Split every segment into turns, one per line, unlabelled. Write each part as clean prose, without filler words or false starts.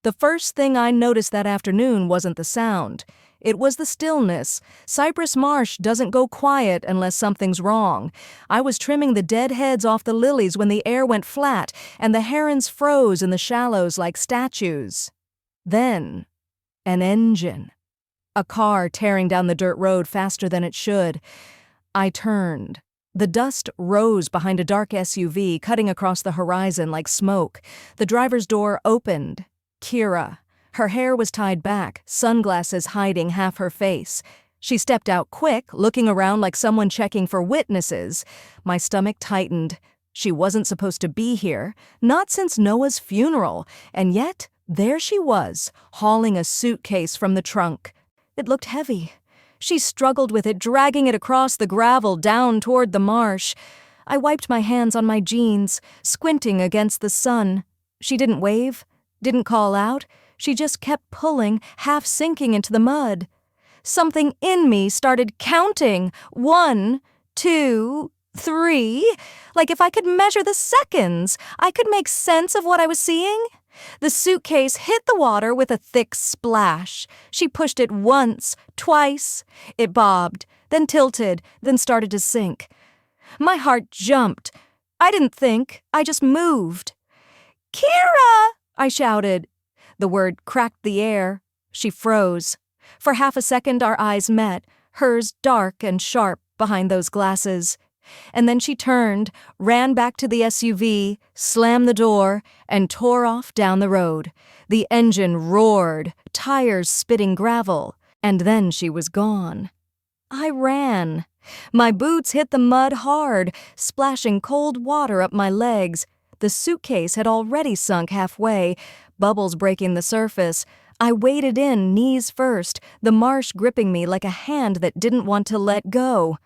The first thing I noticed that afternoon wasn't the sound. It was the stillness. Cypress Marsh doesn't go quiet unless something's wrong. I was trimming the dead heads off the lilies when the air went flat and the herons froze in the shallows like statues. Then, an engine. A car tearing down the dirt road faster than it should. I turned. The dust rose behind a dark SUV, cutting across the horizon like smoke. The driver's door opened. Kira. Her hair was tied back, sunglasses hiding half her face. She stepped out quick, looking around like someone checking for witnesses. My stomach tightened. She wasn't supposed to be here, not since Noah's funeral, and yet there she was, hauling a suitcase from the trunk. It looked heavy. She struggled with it, dragging it across the gravel down toward the marsh. I wiped my hands on my jeans, squinting against the sun. She didn't wave, didn't call out. She just kept pulling, half sinking into the mud. Something in me started counting. 1, 2, 3. Like if I could measure the seconds, I could make sense of what I was seeing. The suitcase hit the water with a thick splash. She pushed it once, twice. It bobbed, then tilted, then started to sink. My heart jumped. I didn't think, I just moved. "Kira!" I shouted. The word cracked the air. She froze. For half a second our eyes met, hers dark and sharp behind those glasses. And then she turned, ran back to the SUV, slammed the door, and tore off down the road. The engine roared, tires spitting gravel, and then she was gone. I ran. My boots hit the mud hard, splashing cold water up my legs. The suitcase had already sunk halfway, bubbles breaking the surface. I waded in, knees first, the marsh gripping me like a hand that didn't want to let go.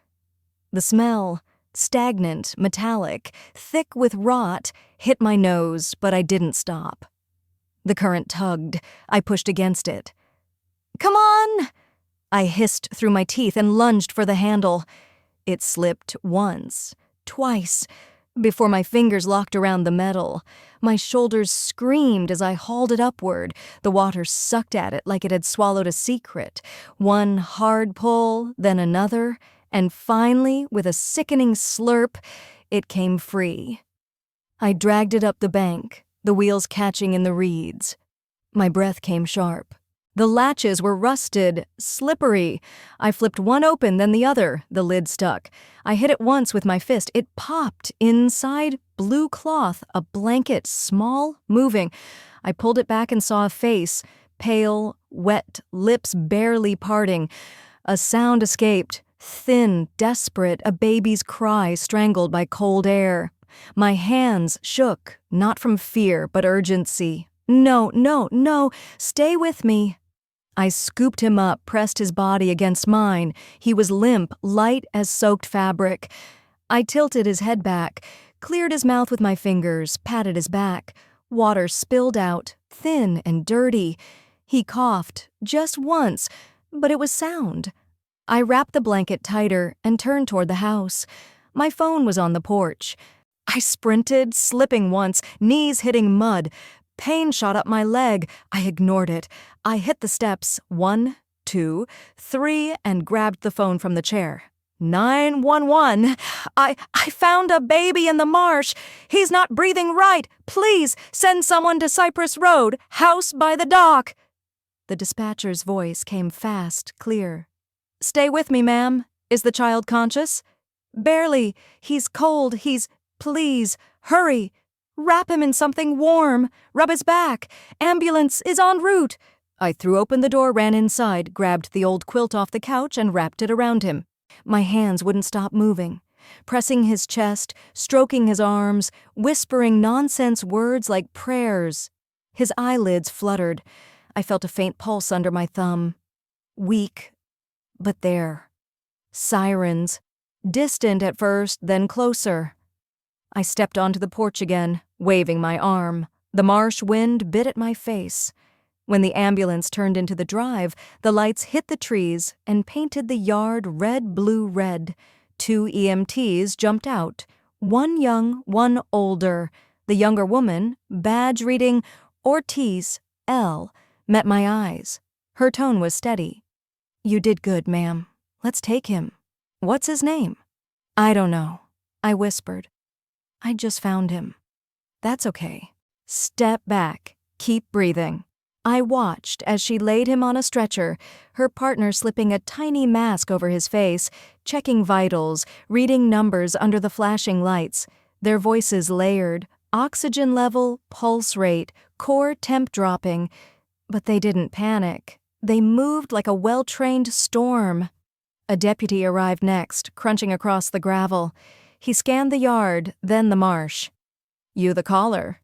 The smell, stagnant, metallic, thick with rot, hit my nose, but I didn't stop. The current tugged. I pushed against it. "Come on!" I hissed through my teeth and lunged for the handle. It slipped once, twice, before my fingers locked around the metal. My shoulders screamed as I hauled it upward. The water sucked at it like it had swallowed a secret. One hard pull, then another, and finally, with a sickening slurp, it came free. I dragged it up the bank, the wheels catching in the reeds. My breath came sharp. The latches were rusted, slippery. I flipped one open, then the other. The lid stuck. I hit it once with my fist. It popped. Inside, blue cloth, a blanket, small, moving. I pulled it back and saw a face, pale, wet, lips barely parting. A sound escaped, thin, desperate, a baby's cry strangled by cold air. My hands shook, not from fear, but urgency. "No, no, no, stay with me." I scooped him up, pressed his body against mine. He was limp, light as soaked fabric. I tilted his head back, cleared his mouth with my fingers, patted his back. Water spilled out, thin and dirty. He coughed, just once, but it was sound. I wrapped the blanket tighter and turned toward the house. My phone was on the porch. I sprinted, slipping once, knees hitting mud. Pain shot up my leg. I ignored it. I hit the steps, 1, 2, 3, and grabbed the phone from the chair. 911. I found a baby in the marsh. He's not breathing right. Please send someone to Cypress Road, house by the dock. The dispatcher's voice came fast, clear. "Stay with me, ma'am. Is the child conscious?" "Barely. He's cold. Please, hurry. Wrap him in something warm. Rub his back. Ambulance is en route." I threw open the door, ran inside, grabbed the old quilt off the couch, and wrapped it around him. My hands wouldn't stop moving, pressing his chest, stroking his arms, whispering nonsense words like prayers. His eyelids fluttered. I felt a faint pulse under my thumb. Weak, but there. Sirens. Distant at first, then closer. I stepped onto the porch again, waving my arm. The marsh wind bit at my face. When the ambulance turned into the drive, the lights hit the trees and painted the yard red. 2 EMTs jumped out. One young, one older. The younger woman, badge reading Ortiz, L, met my eyes. Her tone was steady. "You did good, ma'am. Let's take him." "What's his name?" "I don't know," I whispered. "I just found him." "That's okay. Step back. Keep breathing." I watched as she laid him on a stretcher, her partner slipping a tiny mask over his face, checking vitals, reading numbers under the flashing lights, their voices layered, oxygen level, pulse rate, core temp dropping. But they didn't panic. They moved like a well-trained storm. A deputy arrived next, crunching across the gravel. He scanned the yard, then the marsh. "You the caller?"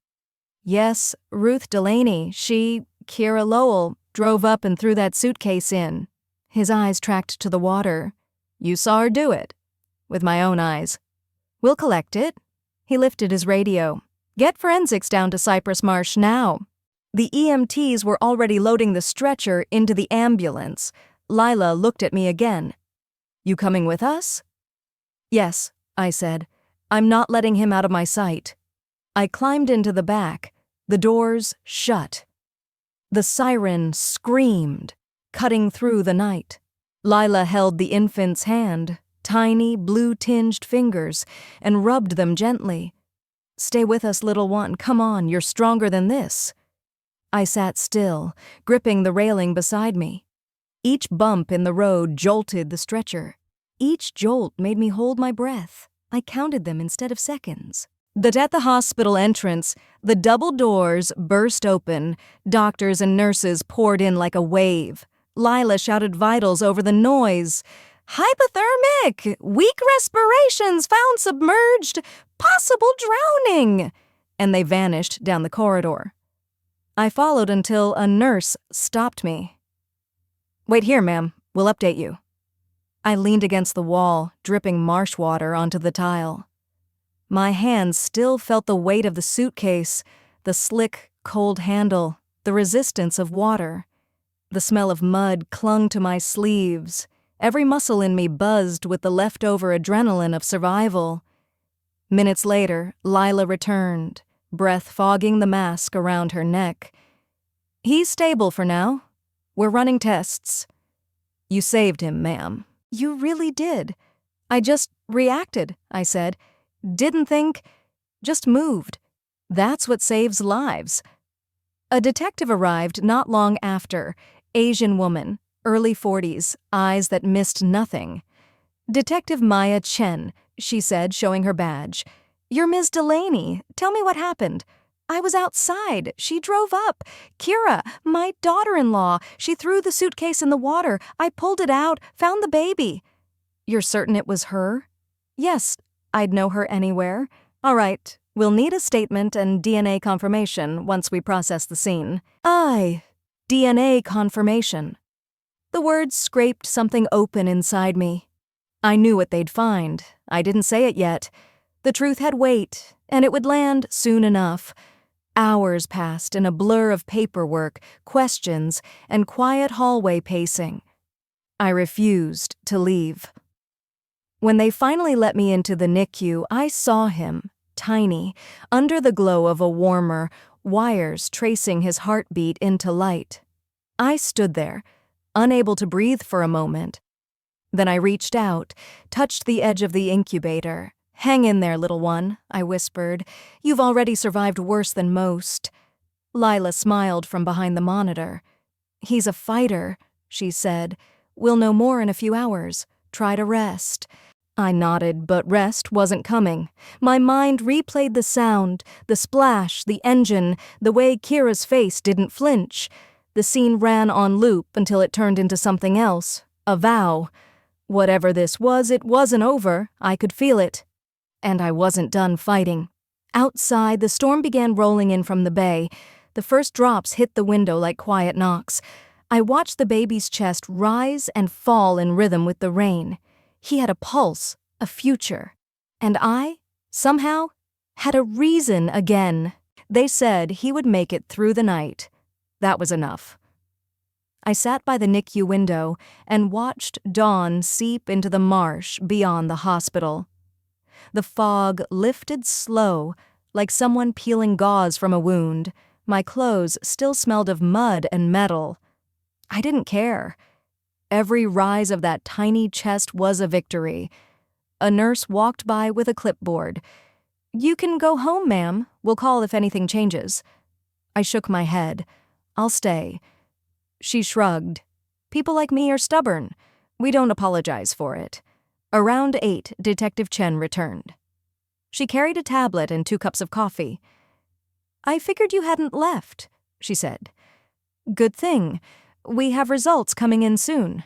"Yes, Ruth Delaney. Kira Lowell, drove up and threw that suitcase in." His eyes tracked to the water. "You saw her do it?" "With my own eyes." "We'll collect it." He lifted his radio. "Get forensics down to Cypress Marsh now." The EMTs were already loading the stretcher into the ambulance. Lila looked at me again. "You coming with us?" "Yes," I said. "I'm not letting him out of my sight." I climbed into the back. The doors shut. The siren screamed, cutting through the night. Lila held the infant's hand, tiny, blue-tinged fingers, and rubbed them gently. "Stay with us, little one. Come on, you're stronger than this." I sat still, gripping the railing beside me. Each bump in the road jolted the stretcher. Each jolt made me hold my breath. I counted them instead of seconds. But at the hospital entrance, the double doors burst open. Doctors and nurses poured in like a wave. Lila shouted vitals over the noise. "Hypothermic! Weak respirations found submerged! Possible drowning!" And they vanished down the corridor. I followed until a nurse stopped me. "Wait here, ma'am. We'll update you." I leaned against the wall, dripping marsh water onto the tile. My hands still felt the weight of the suitcase, the slick, cold handle, the resistance of water. The smell of mud clung to my sleeves. Every muscle in me buzzed with the leftover adrenaline of survival. Minutes later, Lila returned, breath fogging the mask around her neck. "He's stable for now. We're running tests." "You saved him, ma'am." "You really did." "I just reacted," I said. "Didn't think, just moved. That's what saves lives." A detective arrived not long after. Asian woman, early 40s, eyes that missed nothing. "Detective Maya Chen," she said, showing her badge. "You're Ms. Delaney. Tell me what happened." "I was outside. She drove up. Kira, my daughter-in-law. She threw the suitcase in the water. I pulled it out, found the baby." "You're certain it was her?" "Yes. I'd know her anywhere." "All right. We'll need a statement and DNA confirmation once we process the scene." DNA confirmation. The words scraped something open inside me. I knew what they'd find. I didn't say it yet. The truth had weight, and it would land soon enough. Hours passed in a blur of paperwork, questions, and quiet hallway pacing. I refused to leave. When they finally let me into the NICU, I saw him, tiny, under the glow of a warmer, wires tracing his heartbeat into light. I stood there, unable to breathe for a moment. Then I reached out, touched the edge of the incubator. "Hang in there, little one," I whispered. "You've already survived worse than most." Lila smiled from behind the monitor. "He's a fighter," she said. "We'll know more in a few hours. Try to rest." I nodded, but rest wasn't coming. My mind replayed the sound, the splash, the engine, the way Kira's face didn't flinch. The scene ran on loop until it turned into something else, a vow. Whatever this was, it wasn't over. I could feel it. And I wasn't done fighting. Outside, the storm began rolling in from the bay. The first drops hit the window like quiet knocks. I watched the baby's chest rise and fall in rhythm with the rain. He had a pulse, a future. And I, somehow, had a reason again. They said he would make it through the night. That was enough. I sat by the NICU window and watched dawn seep into the marsh beyond the hospital. The fog lifted slow, like someone peeling gauze from a wound. My clothes still smelled of mud and metal. I didn't care. Every rise of that tiny chest was a victory. A nurse walked by with a clipboard. "You can go home, ma'am. We'll call if anything changes." I shook my head. "I'll stay." She shrugged. "People like me are stubborn. We don't apologize for it." Around 8, Detective Chen returned. She carried a tablet and 2 cups of coffee. "I figured you hadn't left," she said. "Good thing. We have results coming in soon."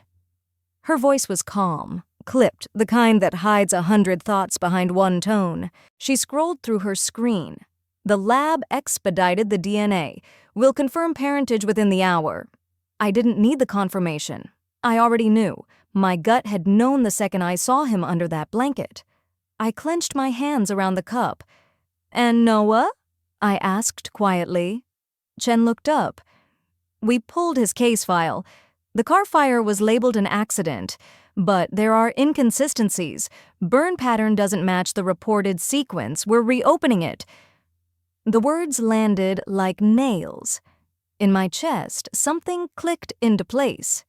Her voice was calm, clipped, the kind that hides 100 thoughts behind one tone. She scrolled through her screen. "The lab expedited the DNA. We'll confirm parentage within the hour." I didn't need the confirmation. I already knew. My gut had known the second I saw him under that blanket. I clenched my hands around the cup. "And Noah?" I asked quietly. Chen looked up. "We pulled his case file. The car fire was labeled an accident, but there are inconsistencies. Burn pattern doesn't match the reported sequence. We're reopening it." The words landed like nails. In my chest, something clicked into place.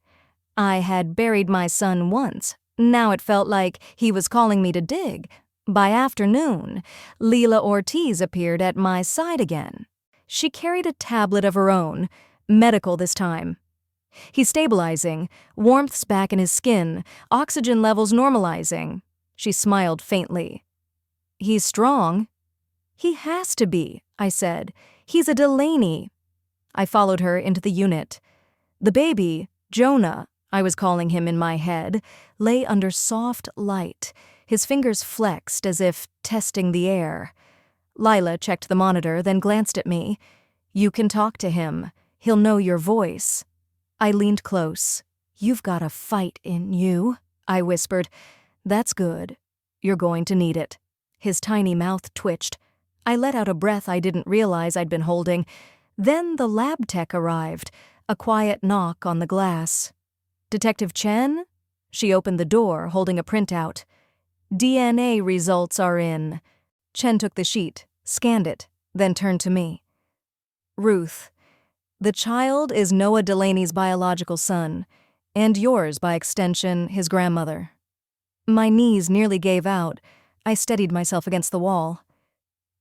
I had buried my son once. Now it felt like he was calling me to dig. By afternoon, Leela Ortiz appeared at my side again. She carried a tablet of her own, medical this time. "He's stabilizing, warmth's back in his skin, oxygen levels normalizing." She smiled faintly. "He's strong." "He has to be," I said. "He's a Delaney." I followed her into the unit. The baby, Jonah, I was calling him in my head, lay under soft light, his fingers flexed as if testing the air. Lila checked the monitor, then glanced at me. "You can talk to him. He'll know your voice." I leaned close. "You've got a fight in you," I whispered. "That's good. You're going to need it." His tiny mouth twitched. I let out a breath I didn't realize I'd been holding. Then the lab tech arrived, a quiet knock on the glass. "Detective Chen?" She opened the door, holding a printout. "DNA results are in." Chen took the sheet, scanned it, then turned to me. "Ruth, the child is Noah Delaney's biological son, and yours by extension, his grandmother." My knees nearly gave out. I steadied myself against the wall.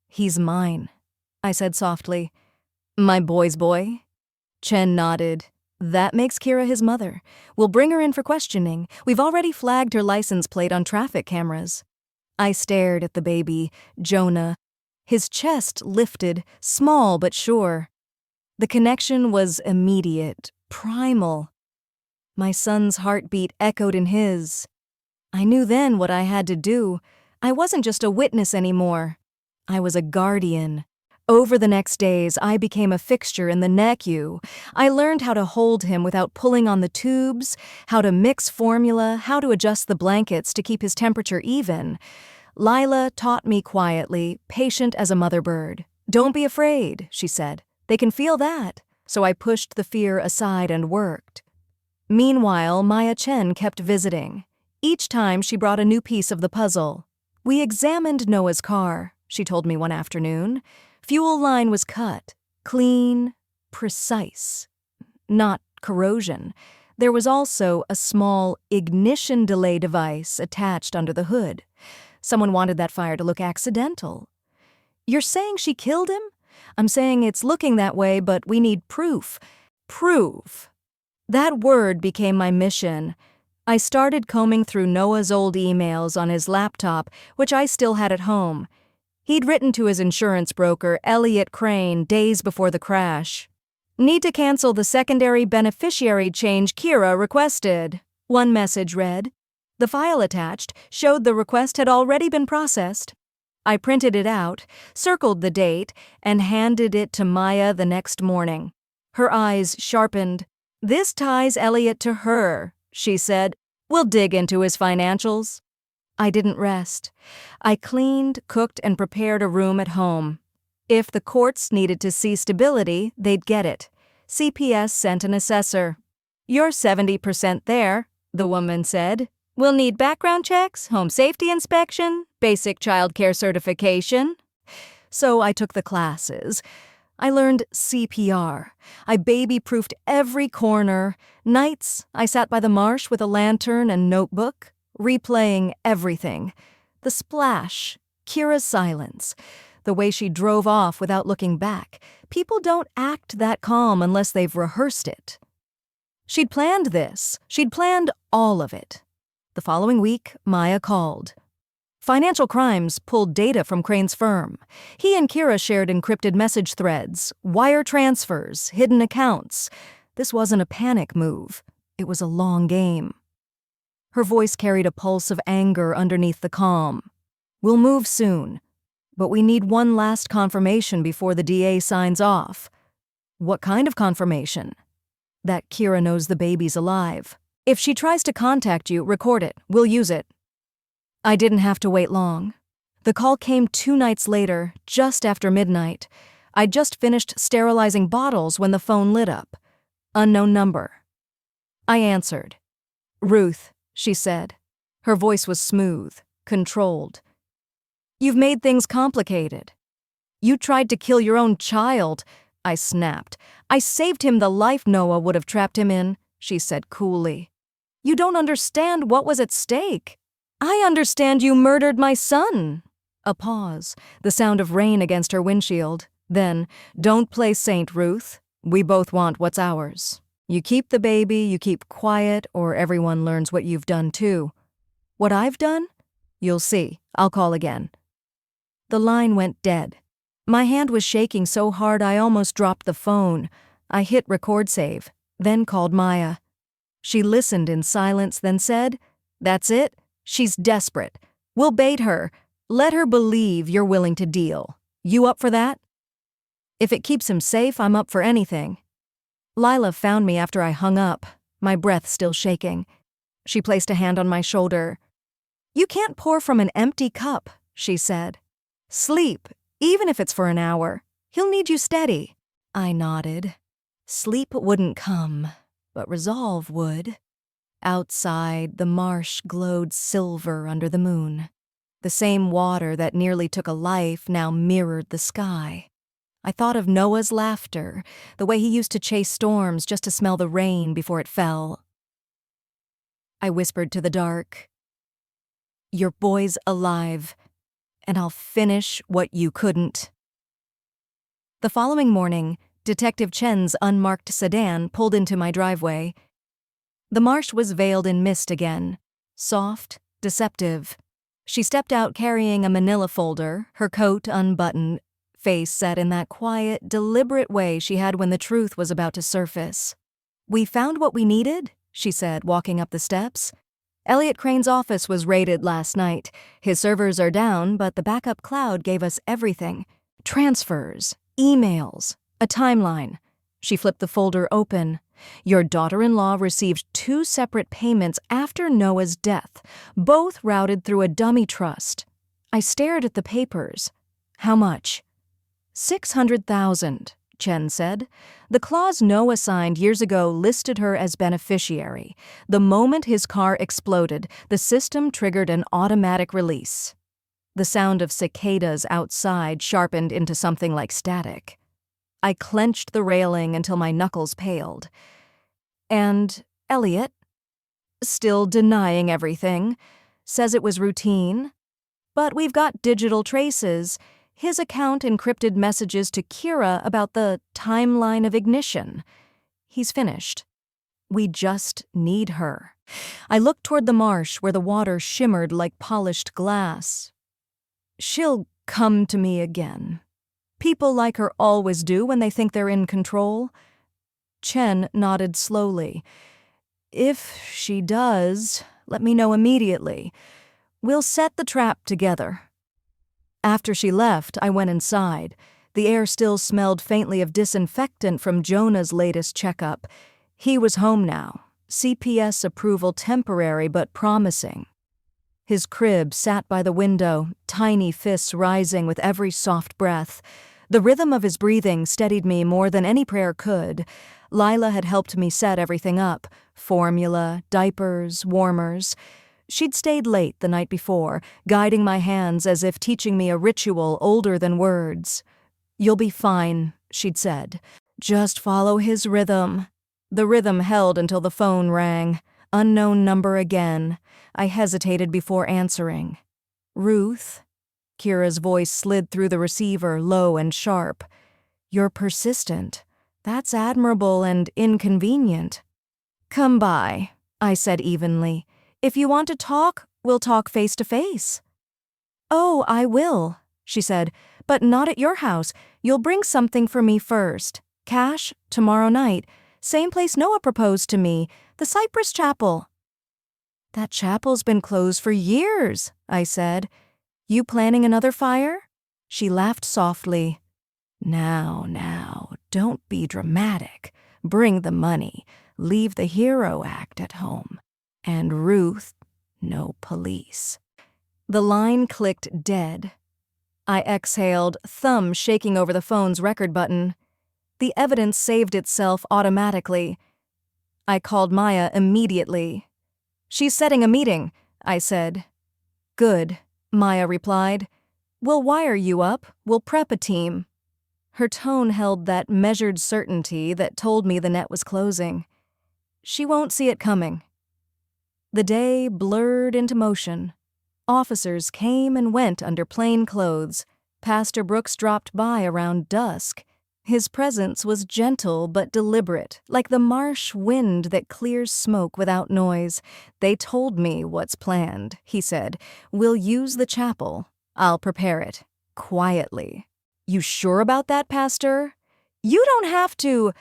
"He's mine," I said softly. "My boy's boy?" Chen nodded. "That makes Kira his mother. We'll bring her in for questioning. We've already flagged her license plate on traffic cameras." I stared at the baby, Jonah. His chest lifted, small but sure. The connection was immediate, primal. My son's heartbeat echoed in his. I knew then what I had to do. I wasn't just a witness anymore. I was a guardian. Over the next days, I became a fixture in the NICU. I learned how to hold him without pulling on the tubes, how to mix formula, how to adjust the blankets to keep his temperature even. Lila taught me quietly, patient as a mother bird. "Don't be afraid," she said. "They can feel that." So I pushed the fear aside and worked. Meanwhile, Maya Chen kept visiting. Each time she brought a new piece of the puzzle. "We examined Noah's car," she told me one afternoon. "Fuel line was cut, clean, precise. Not corrosion. There was also a small ignition delay device attached under the hood. Someone wanted that fire to look accidental." "You're saying she killed him?" "I'm saying it's looking that way, but we need proof." Proof. That word became my mission. I started combing through Noah's old emails on his laptop, which I still had at home. He'd written to his insurance broker, Elliot Crane, days before the crash. "Need to cancel the secondary beneficiary change Kira requested," one message read. The file attached showed the request had already been processed. I printed it out, circled the date, and handed it to Maya the next morning. Her eyes sharpened. "This ties Elliot to her," she said. "We'll dig into his financials." I didn't rest. I cleaned, cooked, and prepared a room at home. If the courts needed to see stability, they'd get it. CPS sent an assessor. "You're 70% there," the woman said. "We'll need background checks, home safety inspection, basic child care certification." So I took the classes. I learned CPR. I baby-proofed every corner. Nights, I sat by the marsh with a lantern and notebook, replaying everything. The splash, Kira's silence, the way she drove off without looking back. People don't act that calm unless they've rehearsed it. She'd planned this. She'd planned all of it. The following week, Maya called. Financial Crimes pulled data from Crane's firm. He and Kira shared encrypted message threads, wire transfers, hidden accounts. This wasn't a panic move. It was a long game. Her voice carried a pulse of anger underneath the calm. We'll move soon, but we need one last confirmation before the DA signs off. What kind of confirmation? That Kira knows the baby's alive. If she tries to contact you, record it. We'll use it. I didn't have to wait long. The call came 2 nights later, just after midnight. I'd just finished sterilizing bottles when the phone lit up. Unknown number. I answered. "Ruth," she said. Her voice was smooth, controlled. "You've made things complicated. You tried to kill your own child," I snapped. "I saved him the life Noah would have trapped him in," she said coolly. "You don't understand what was at stake. I understand you murdered my son." A pause, the sound of rain against her windshield. Then, "Don't play Saint, Ruth. We both want what's ours. You keep the baby, you keep quiet, or everyone learns what you've done too." "What I've done? You'll see. I'll call again." The line went dead. My hand was shaking so hard I almost dropped the phone. I hit record save, then called Maya. She listened in silence, then said, "That's it. She's desperate. We'll bait her. Let her believe you're willing to deal. You up for that?" "If it keeps him safe, I'm up for anything." Lila found me after I hung up, my breath still shaking. She placed a hand on my shoulder. "You can't pour from an empty cup," she said. "Sleep, even if it's for an hour. He'll need you steady." I nodded. Sleep wouldn't come, but resolve would. Outside, the marsh glowed silver under the moon. The same water that nearly took a life now mirrored the sky. I thought of Noah's laughter, the way he used to chase storms just to smell the rain before it fell. I whispered to the dark, "Your boy's alive, and I'll finish what you couldn't." The following morning, Detective Chen's unmarked sedan pulled into my driveway. The marsh was veiled in mist again, soft, deceptive. She stepped out carrying a manila folder, her coat unbuttoned, face set in that quiet, deliberate way she had when the truth was about to surface. "We found what we needed," she said, walking up the steps. "Elliot Crane's office was raided last night. His servers are down, but the backup cloud gave us everything. Transfers, emails, a timeline." She flipped the folder open. "Your daughter-in-law received 2 separate payments after Noah's death, both routed through a dummy trust." I stared at the papers. "How much?" $600,000, Chen said. "The clause Noah signed years ago listed her as beneficiary. The moment his car exploded, the system triggered an automatic release." The sound of cicadas outside sharpened into something like static. I clenched the railing until my knuckles paled. "And Elliot, still denying everything, says it was routine. But we've got digital traces. His account encrypted messages to Kira about the timeline of ignition. He's finished. We just need her." I looked toward the marsh where the water shimmered like polished glass. "She'll come to me again. People like her always do when they think they're in control." Chen nodded slowly. "If she does, let me know immediately. We'll set the trap together." After she left, I went inside. The air still smelled faintly of disinfectant from Jonah's latest checkup. He was home now. CPS approval temporary but promising. His crib sat by the window, tiny fists rising with every soft breath. The rhythm of his breathing steadied me more than any prayer could. Lila had helped me set everything up. Formula, diapers, warmers. She'd stayed late the night before, guiding my hands as if teaching me a ritual older than words. "You'll be fine," she'd said. Just follow his rhythm. The rhythm held until the phone rang. Unknown number again. I hesitated before answering. Ruth? Kira's voice slid through the receiver, low and sharp. You're persistent. That's admirable and inconvenient. Come by, I said evenly. If you want to talk, we'll talk face to face. Oh, I will, she said, but not at your house. You'll bring something for me first. Cash, tomorrow night. Same place Noah proposed to me, the Cypress Chapel. That chapel's been closed for years, I said. You planning another fire? She laughed softly. Now, don't be dramatic. Bring the money. Leave the hero act at home. And Ruth, no police. The line clicked dead. I exhaled, thumb shaking over the phone's record button. The evidence saved itself automatically. I called Maya immediately. She's setting a meeting, I said. Good, Maya replied. We'll wire you up. We'll prep a team. Her tone held that measured certainty that told me the net was closing. She won't see it coming. The day blurred into motion. Officers came and went under plain clothes. Pastor Brooks dropped by around dusk. His presence was gentle but deliberate, like the marsh wind that clears smoke without noise. They told me what's planned, he said. We'll use the chapel. I'll prepare it. Quietly. You sure about that, Pastor? You don't have to.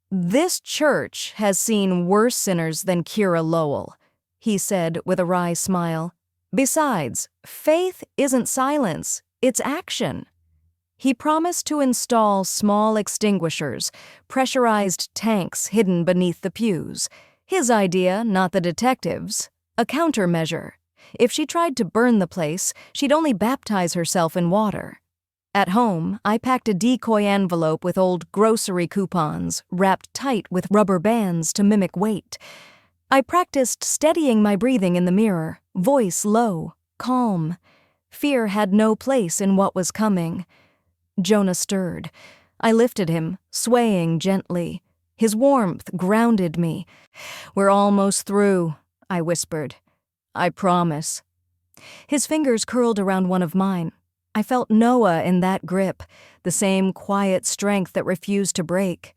This church has seen worse sinners than Kira Lowell, he said with a wry smile. Besides, faith isn't silence, it's action. He promised to install small extinguishers, pressurized tanks hidden beneath the pews. His idea, not the detectives'. A countermeasure. If she tried to burn the place, she'd only baptize herself in water. At home, I packed a decoy envelope with old grocery coupons, wrapped tight with rubber bands to mimic weight. I practiced steadying my breathing in the mirror, voice low, calm. Fear had no place in what was coming. Jonah stirred. I lifted him, swaying gently. His warmth grounded me. We're almost through, I whispered. I promise. His fingers curled around one of mine. I felt Noah in that grip, the same quiet strength that refused to break.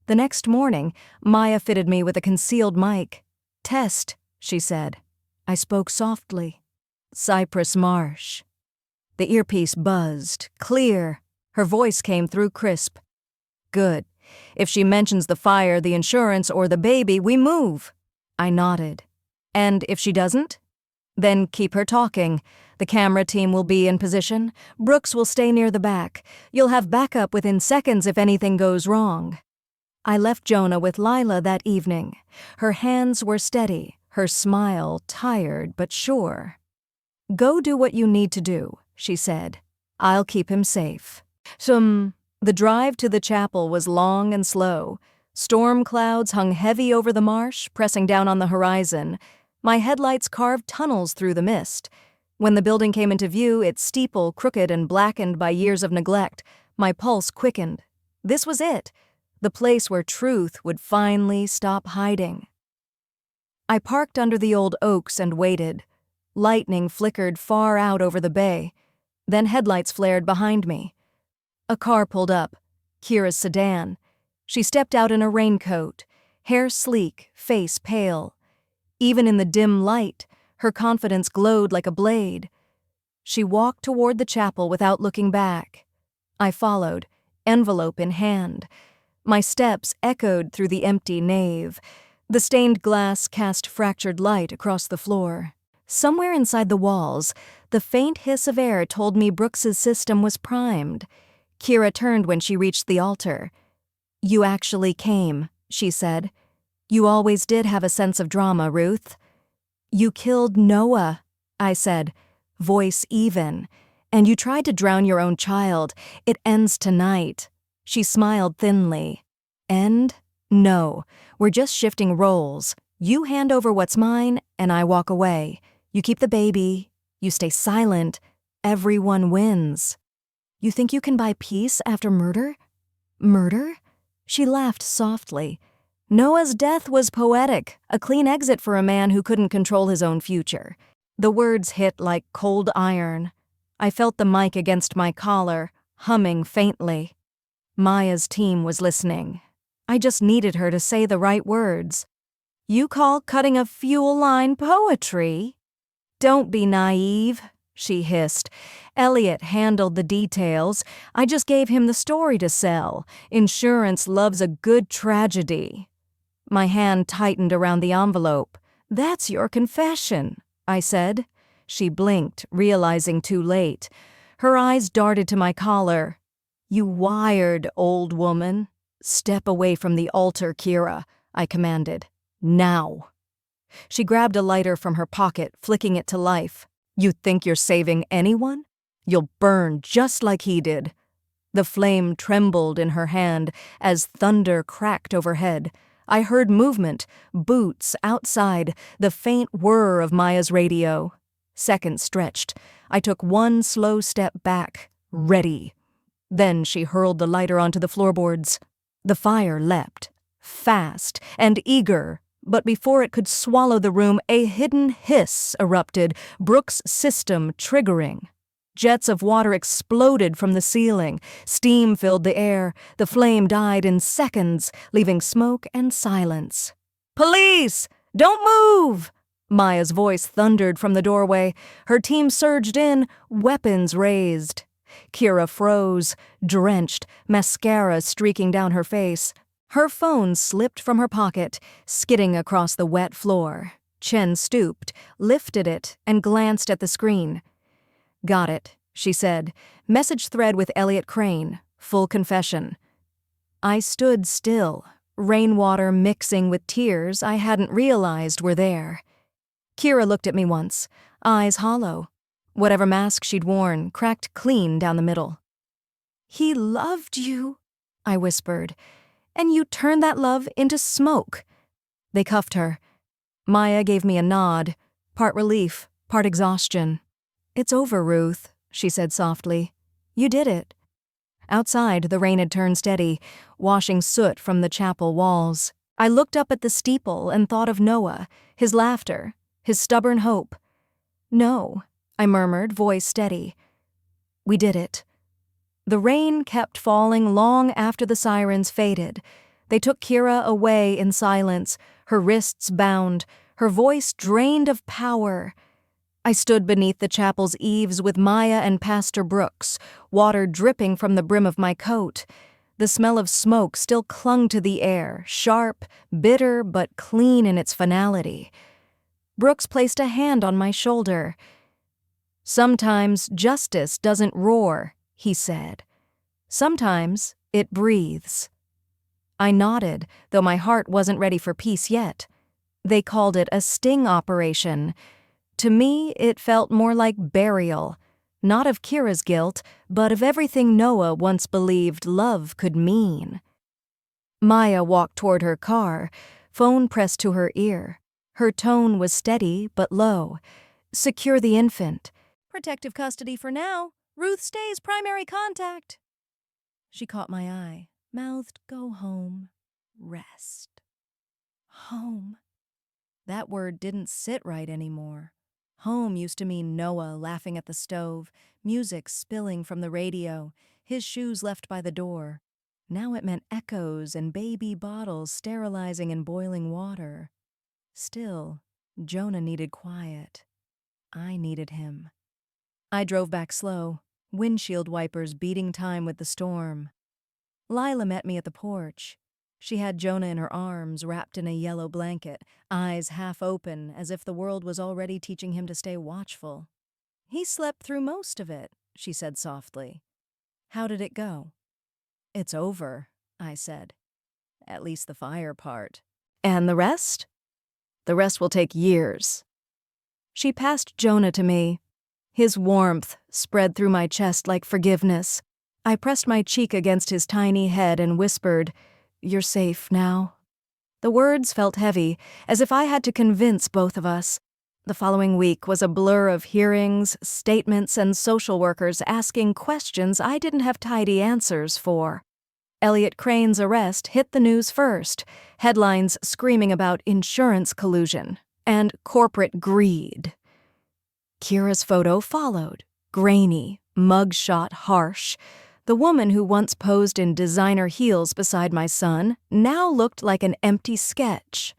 The next morning, Maya fitted me with a concealed mic. Test, she said. I spoke softly. Cypress Marsh. The earpiece buzzed, clear. Her voice came through crisp. Good. If she mentions the fire, the insurance, or the baby, we move. I nodded. And if she doesn't? Then keep her talking. The camera team will be in position. Brooks will stay near the back. You'll have backup within seconds if anything goes wrong. I left Jonah with Lila that evening. Her hands were steady, her smile tired but sure. Go do what you need to do, she said. I'll keep him safe. The drive to the chapel was long and slow. Storm clouds hung heavy over the marsh, pressing down on the horizon. My headlights carved tunnels through the mist. When the building came into view, its steeple crooked and blackened by years of neglect, my pulse quickened. This was it, the place where truth would finally stop hiding. I parked under the old oaks and waited. Lightning flickered far out over the bay. Then headlights flared behind me. A car pulled up, Kira's sedan. She stepped out in a raincoat, hair sleek, face pale. Even in the dim light, her confidence glowed like a blade. She walked toward the chapel without looking back. I followed, envelope in hand. My steps echoed through the empty nave. The stained glass cast fractured light across the floor. Somewhere inside the walls, the faint hiss of air told me Brooks's system was primed. Kira turned when she reached the altar. You actually came, she said. You always did have a sense of drama, Ruth. You killed Noah, I said, voice even. And you tried to drown your own child. It ends tonight. She smiled thinly. End? No. We're just shifting roles. You hand over what's mine, and I walk away. You keep the baby. You stay silent. Everyone wins. You think you can buy peace after murder? Murder? She laughed softly. Noah's death was poetic, a clean exit for a man who couldn't control his own future. The words hit like cold iron. I felt the mic against my collar, humming faintly. Maya's team was listening. I just needed her to say the right words. You call cutting a fuel line poetry? Don't be naive, she hissed. Elliot handled the details. I just gave him the story to sell. Insurance loves a good tragedy. My hand tightened around the envelope. That's your confession, I said. She blinked, realizing too late. Her eyes darted to my collar. You wired, old woman. Step away from the altar, Kira, I commanded. Now. She grabbed a lighter from her pocket, flicking it to life. You think you're saving anyone? You'll burn just like he did. The flame trembled in her hand as thunder cracked overhead. I heard movement, boots outside, the faint whir of Maya's radio. Seconds stretched. I took one slow step back, ready. Then she hurled the lighter onto the floorboards. The fire leapt, fast and eager, but before it could swallow the room, a hidden hiss erupted, Brooke's system triggering. Jets of water exploded from the ceiling. Steam filled the air. The flame died in seconds, leaving smoke and silence. Police! Don't move! Maya's voice thundered from the doorway. Her team surged in, weapons raised. Kira froze, drenched, mascara streaking down her face. Her phone slipped from her pocket, skidding across the wet floor. Chen stooped, lifted it, and glanced at the screen. Got it, she said. Message thread with Elliot Crane. Full confession. I stood still, rainwater mixing with tears I hadn't realized were there. Kira looked at me once, eyes hollow. Whatever mask she'd worn cracked clean down the middle. He loved you, I whispered, and you turned that love into smoke. They cuffed her. Maya gave me a nod, part relief, part exhaustion. It's over, Ruth, she said softly. You did it. Outside, the rain had turned steady, washing soot from the chapel walls. I looked up at the steeple and thought of Noah, his laughter, his stubborn hope. No, I murmured, voice steady. We did it. The rain kept falling long after the sirens faded. They took Kira away in silence, her wrists bound, her voice drained of power. I stood beneath the chapel's eaves with Maya and Pastor Brooks, water dripping from the brim of my coat. The smell of smoke still clung to the air, sharp, bitter, but clean in its finality. Brooks placed a hand on my shoulder. Sometimes justice doesn't roar, he said. Sometimes it breathes. I nodded, though my heart wasn't ready for peace yet. They called it a sting operation. To me, it felt more like burial, not of Kira's guilt, but of everything Noah once believed love could mean. Maya walked toward her car, phone pressed to her ear. Her tone was steady but low. Secure the infant. Protective custody for now. Ruth stays primary contact. She caught my eye, mouthed, go home. Rest. Home. That word didn't sit right anymore. Home used to mean Noah laughing at the stove, music spilling from the radio, his shoes left by the door. Now it meant echoes and baby bottles sterilizing in boiling water. Still, Jonah needed quiet. I needed him. I drove back slow, windshield wipers beating time with the storm. Lila met me at the porch. She had Jonah in her arms, wrapped in a yellow blanket, eyes half open as if the world was already teaching him to stay watchful. He slept through most of it, she said softly. How did it go? It's over, I said. At least the fire part. And the rest? The rest will take years. She passed Jonah to me. His warmth spread through my chest like forgiveness. I pressed my cheek against his tiny head and whispered, You're safe now. The words felt heavy, as if I had to convince both of us. The following week was a blur of hearings, statements, and social workers asking questions I didn't have tidy answers for. Elliot Crane's arrest hit the news first, headlines screaming about insurance collusion and corporate greed. Kira's photo followed, grainy, mugshot harsh. The woman who once posed in designer heels beside my son now looked like an empty sketch.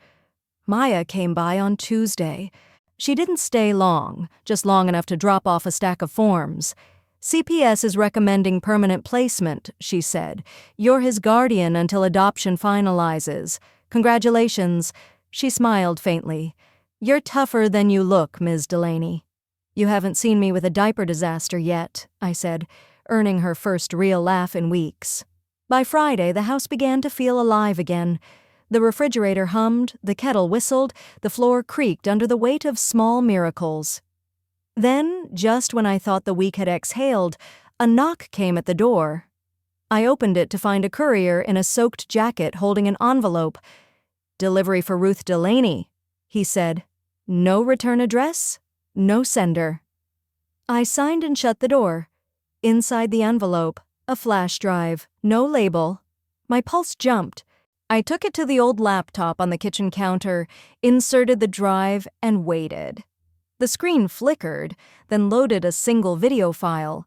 Maya came by on Tuesday. She didn't stay long, just long enough to drop off a stack of forms. CPS is recommending permanent placement, she said. You're his guardian until adoption finalizes. Congratulations. She smiled faintly. You're tougher than you look, Ms. Delaney. You haven't seen me with a diaper disaster yet, I said, earning her first real laugh in weeks. By Friday, the house began to feel alive again. The refrigerator hummed, the kettle whistled, the floor creaked under the weight of small miracles. Then, just when I thought the week had exhaled, a knock came at the door. I opened it to find a courier in a soaked jacket holding an envelope. "Delivery for Ruth Delaney," he said. "No return address, no sender." I signed and shut the door. Inside the envelope, a flash drive, no label. My pulse jumped. I took it to the old laptop on the kitchen counter, inserted the drive, and waited. The screen flickered, then loaded a single video file.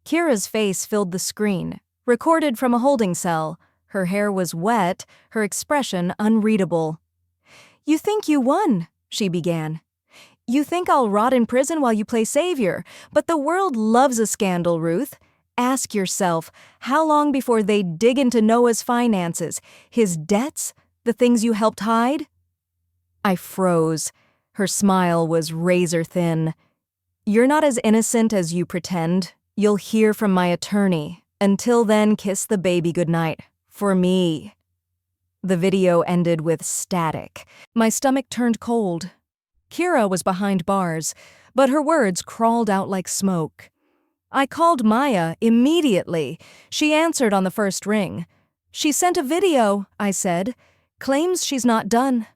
Kira's face filled the screen, recorded from a holding cell. Her hair was wet, her expression unreadable. "You think you won," she began. "You think I'll rot in prison while you play savior, but the world loves a scandal, Ruth. Ask yourself, how long before they dig into Noah's finances, his debts, the things you helped hide?" I froze. Her smile was razor thin. "You're not as innocent as you pretend. You'll hear from my attorney. Until then, kiss the baby goodnight. For me." The video ended with static. My stomach turned cold. Kira was behind bars, but her words crawled out like smoke. I called Maya immediately. She answered on the first ring. "She sent a video," I said. "Claims she's not done."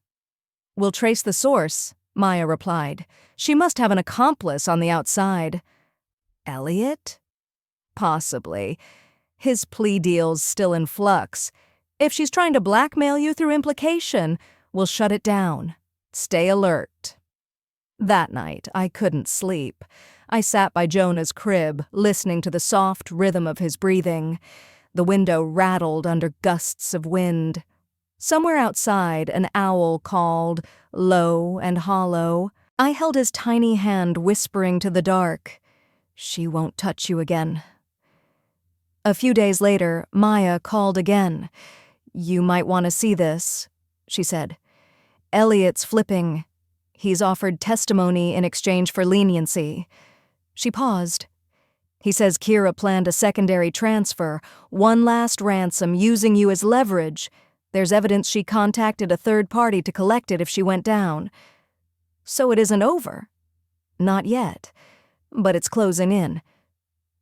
"We'll trace the source," Maya replied. "She must have an accomplice on the outside." Elliot? Possibly. His plea deal's still in flux. If she's trying to blackmail you through implication, we'll shut it down. Stay alert. That night, I couldn't sleep. I sat by Jonah's crib, listening to the soft rhythm of his breathing. The window rattled under gusts of wind. Somewhere outside, an owl called, low and hollow. I held his tiny hand, whispering to the dark, "She won't touch you again." A few days later, Maya called again. "You might want to see this," she said. "Elliot's flipping. He's offered testimony in exchange for leniency." She paused. "He says Kira planned a secondary transfer, one last ransom, using you as leverage. There's evidence she contacted a third party to collect it if she went down. So it isn't over." "Not yet, but it's closing in."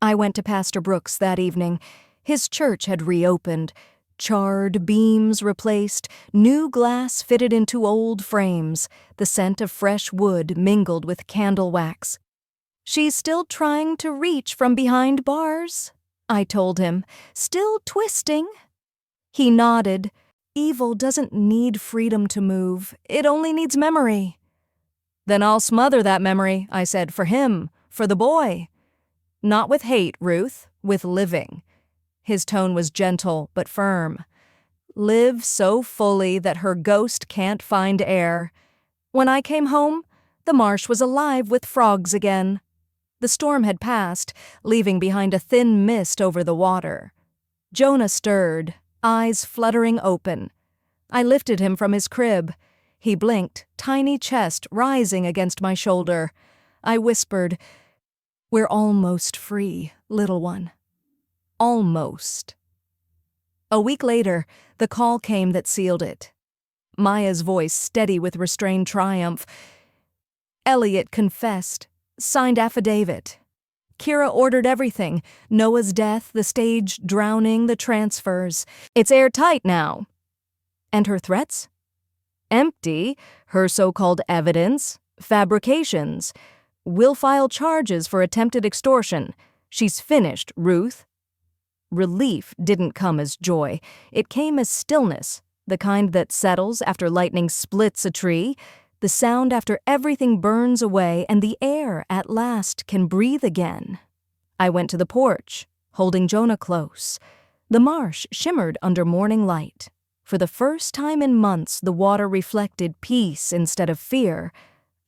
I went to Pastor Brooks that evening. His church had reopened. Charred beams replaced, new glass fitted into old frames, the scent of fresh wood mingled with candle wax. "She's still trying to reach from behind bars," I told him. "Still twisting." He nodded. "Evil doesn't need freedom to move. It only needs memory." "Then I'll smother that memory," I said, "for him, for the boy." "Not with hate, Ruth, with living." His tone was gentle but firm. "Live so fully that her ghost can't find air." When I came home, the marsh was alive with frogs again. The storm had passed, leaving behind a thin mist over the water. Jonah stirred, eyes fluttering open. I lifted him from his crib. He blinked, tiny chest rising against my shoulder. I whispered, "We're almost free, little one. Almost." A week later, the call came that sealed it. Maya's voice steady with restrained triumph. "Elliot confessed, signed affidavit. Kira ordered everything, Noah's death, the stage drowning, the transfers. It's airtight now." "And her threats?" "Empty. Her so-called evidence, fabrications. We'll file charges for attempted extortion. She's finished, Ruth." Relief didn't come as joy. It came as stillness, the kind that settles after lightning splits a tree, the sound after everything burns away and the air at last can breathe again. I went to the porch, holding Jonah close. The marsh shimmered under morning light. For the first time in months, the water reflected peace instead of fear.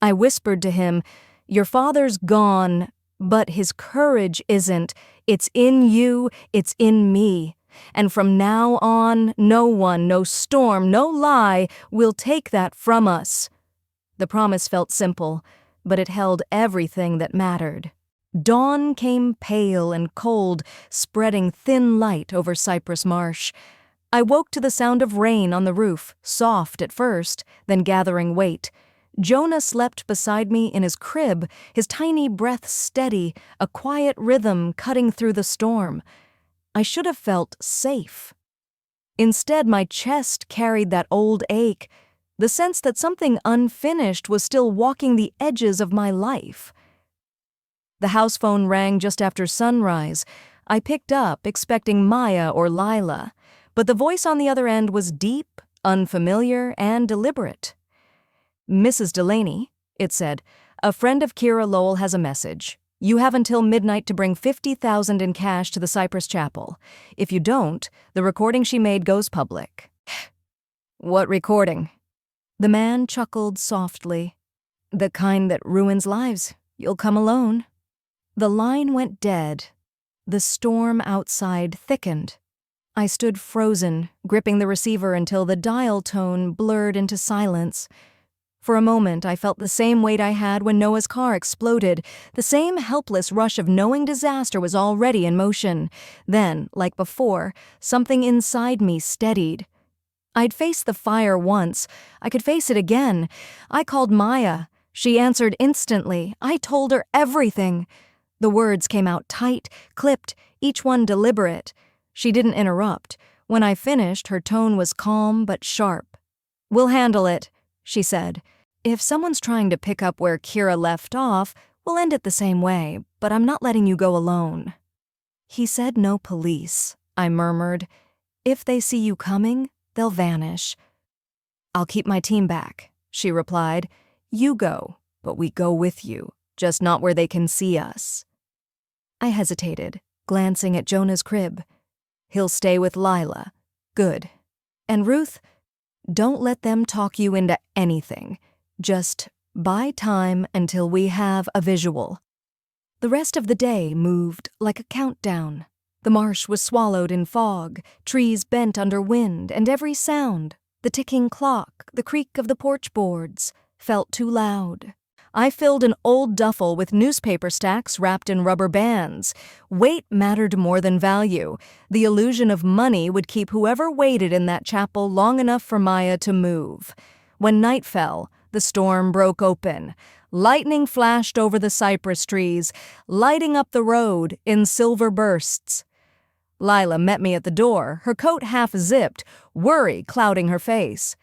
I whispered to him, "Your father's gone, but his courage isn't. It's in you, it's in me. And from now on, no one, no storm, no lie will take that from us." The promise felt simple, but it held everything that mattered. Dawn came pale and cold, spreading thin light over Cypress Marsh. I woke to the sound of rain on the roof, soft at first, then gathering weight. Jonah slept beside me in his crib, his tiny breath steady, a quiet rhythm cutting through the storm. I should have felt safe. Instead, my chest carried that old ache, the sense that something unfinished was still walking the edges of my life. The house phone rang just after sunrise. I picked up, expecting Maya or Lila, but the voice on the other end was deep, unfamiliar, and deliberate. "Mrs. Delaney," it said, "a friend of Kira Lowell has a message. You have until midnight to bring $50,000 in cash to the Cypress Chapel. If you don't, the recording she made goes public." "What recording?" The man chuckled softly. "The kind that ruins lives. You'll come alone." The line went dead. The storm outside thickened. I stood frozen, gripping the receiver until the dial tone blurred into silence. For a moment, I felt the same weight I had when Noah's car exploded, the same helpless rush of knowing disaster was already in motion. Then, like before, something inside me steadied. I'd faced the fire once. I could face it again. I called Maya. She answered instantly. I told her everything. The words came out tight, clipped, each one deliberate. She didn't interrupt. When I finished, her tone was calm but sharp. "We'll handle it," she said. "If someone's trying to pick up where Kira left off, we'll end it the same way, but I'm not letting you go alone." "He said no police," I murmured. "If they see you coming, they'll vanish." "I'll keep my team back," she replied. "You go, but we go with you, just not where they can see us." I hesitated, glancing at Jonah's crib. "He'll stay with Lila. Good. And Ruth, don't let them talk you into anything. Just buy time until we have a visual." The rest of the day moved like a countdown. The marsh was swallowed in fog, trees bent under wind, and every sound, the ticking clock, the creak of the porch boards, felt too loud. I filled an old duffel with newspaper stacks wrapped in rubber bands. Weight mattered more than value. The illusion of money would keep whoever waited in that chapel long enough for Maya to move. When night fell, the storm broke open. Lightning flashed over the cypress trees, lighting up the road in silver bursts. Lila met me at the door, her coat half-zipped, worry clouding her face.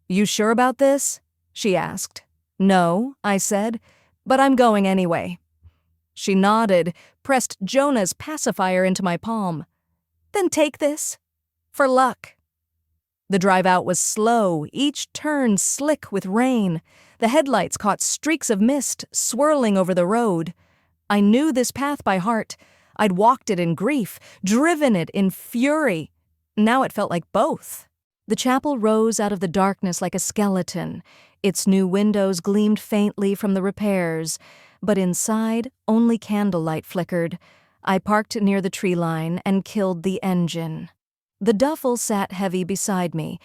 "You sure about this?" she asked. "No," I said, "but I'm going anyway." She nodded, pressed Jonah's pacifier into my palm. "Then take this. For luck." The drive out was slow, each turn slick with rain. The headlights caught streaks of mist swirling over the road. I knew this path by heart. I'd walked it in grief, driven it in fury. Now it felt like both. The chapel rose out of the darkness like a skeleton. Its new windows gleamed faintly from the repairs, but inside only candlelight flickered. I parked near the tree line and killed the engine. The duffel sat heavy beside me.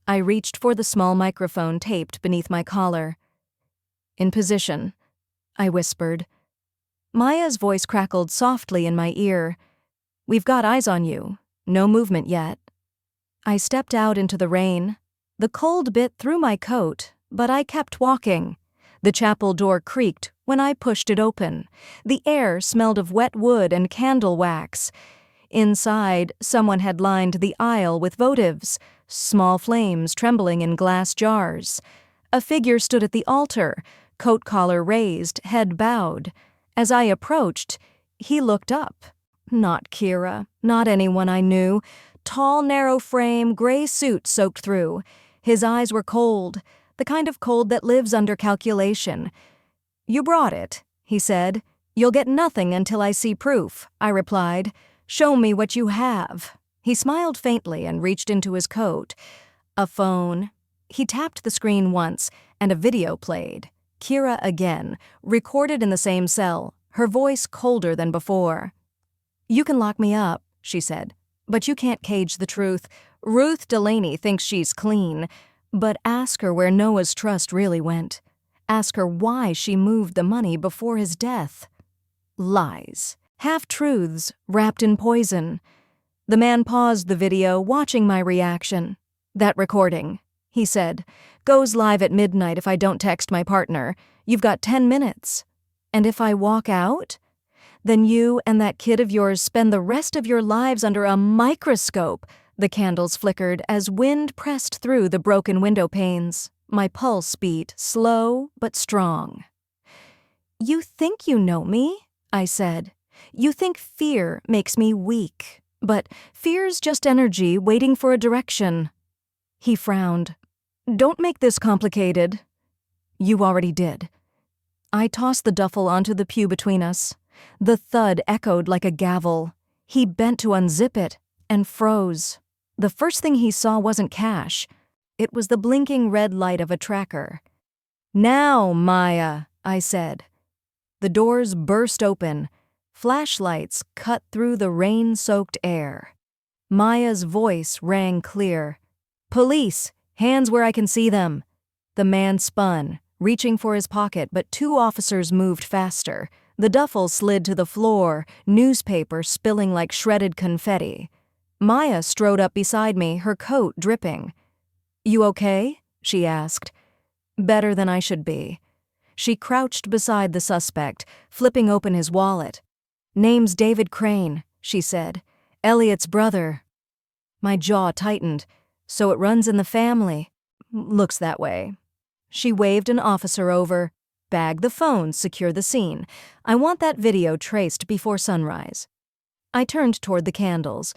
I reached for the small microphone taped beneath my collar. "In position," I whispered. Maya's voice crackled softly in my ear. "We've got eyes on you. No movement yet." I stepped out into the rain. The cold bit through my coat, but I kept walking. The chapel door creaked when I pushed it open. The air smelled of wet wood and candle wax. Inside, someone had lined the aisle with votives, small flames trembling in glass jars. A figure stood at the altar, coat collar raised, head bowed. As I approached, he looked up. Not Kira, not anyone I knew. Tall, narrow frame, gray suit soaked through. His eyes were cold, the kind of cold that lives under calculation. "You brought it," he said. "You'll get nothing until I see proof," I replied. "Show me what you have." He smiled faintly and reached into his coat. A phone. He tapped the screen once, and a video played. Kira again, recorded in the same cell, her voice colder than before. "You can lock me up," she said, "but you can't cage the truth. Ruth Delaney thinks she's clean, but ask her where Noah's trust really went. Ask her why she moved the money before his death." Lies. Half-truths wrapped in poison. The man paused the video, watching my reaction. "That recording," he said, "goes live at midnight if I don't text my partner. You've got 10 minutes. And if I walk out? Then you and that kid of yours spend the rest of your lives under a microscope." The candles flickered as wind pressed through the broken window panes. My pulse beat, slow but strong. "You think you know me," I said. "You think fear makes me weak. But fear's just energy waiting for a direction." He frowned. "Don't make this complicated." "You already did." I tossed the duffel onto the pew between us. The thud echoed like a gavel. He bent to unzip it and froze. The first thing he saw wasn't cash. It was the blinking red light of a tracker. "Now, Maya," I said. The doors burst open. Flashlights cut through the rain-soaked air. Maya's voice rang clear. "Police! Hands where I can see them!" The man spun, reaching for his pocket, but 2 officers moved faster. The duffel slid to the floor, newspaper spilling like shredded confetti. Maya strode up beside me, her coat dripping. "You okay?" she asked. Better than I should be. She crouched beside the suspect, flipping open his wallet. "Name's David Crane," she said. "Elliot's brother." My jaw tightened. "So it runs in the family." "Looks that way." She waved an officer over. "Bag the phone, secure the scene. I want that video traced before sunrise." I turned toward the candles.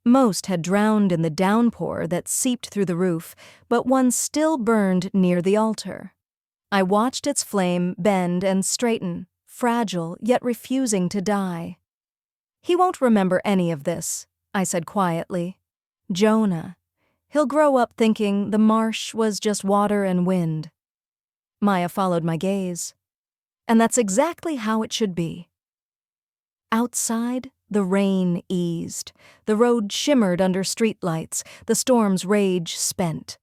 Most had drowned in the downpour that seeped through the roof, but one still burned near the altar. I watched its flame bend and straighten, fragile yet refusing to die. "He won't remember any of this," I said quietly. "Jonah. He'll grow up thinking the marsh was just water and wind." Maya followed my gaze. "And that's exactly how it should be." Outside, the rain eased. The road shimmered under streetlights, the storm's rage spent.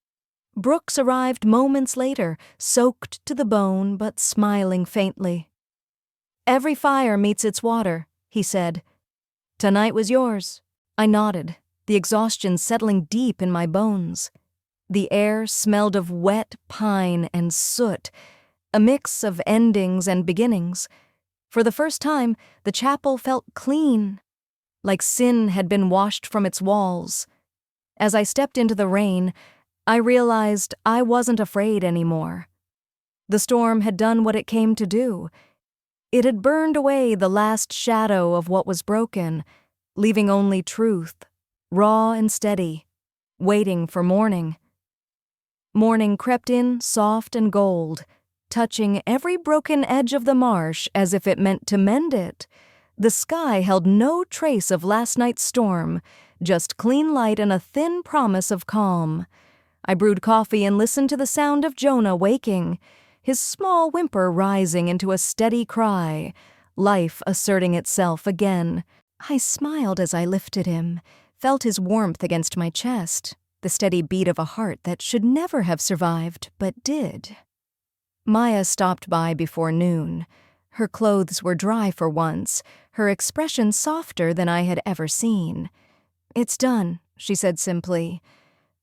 Brooks arrived moments later, soaked to the bone but smiling faintly. "Every fire meets its water," he said. "Tonight was yours." I nodded, the exhaustion settling deep in my bones. The air smelled of wet pine and soot, a mix of endings and beginnings. For the first time, the chapel felt clean, like sin had been washed from its walls. As I stepped into the rain, I realized I wasn't afraid anymore. The storm had done what it came to do. It had burned away the last shadow of what was broken, leaving only truth, raw and steady, waiting for morning. Morning crept in soft and gold, touching every broken edge of the marsh as if it meant to mend it. The sky held no trace of last night's storm, just clean light and a thin promise of calm. I brewed coffee and listened to the sound of Jonah waking, his small whimper rising into a steady cry, life asserting itself again. I smiled as I lifted him, felt his warmth against my chest, the steady beat of a heart that should never have survived, but did. Maya stopped by before noon. Her clothes were dry for once, her expression softer than I had ever seen. "It's done," she said simply.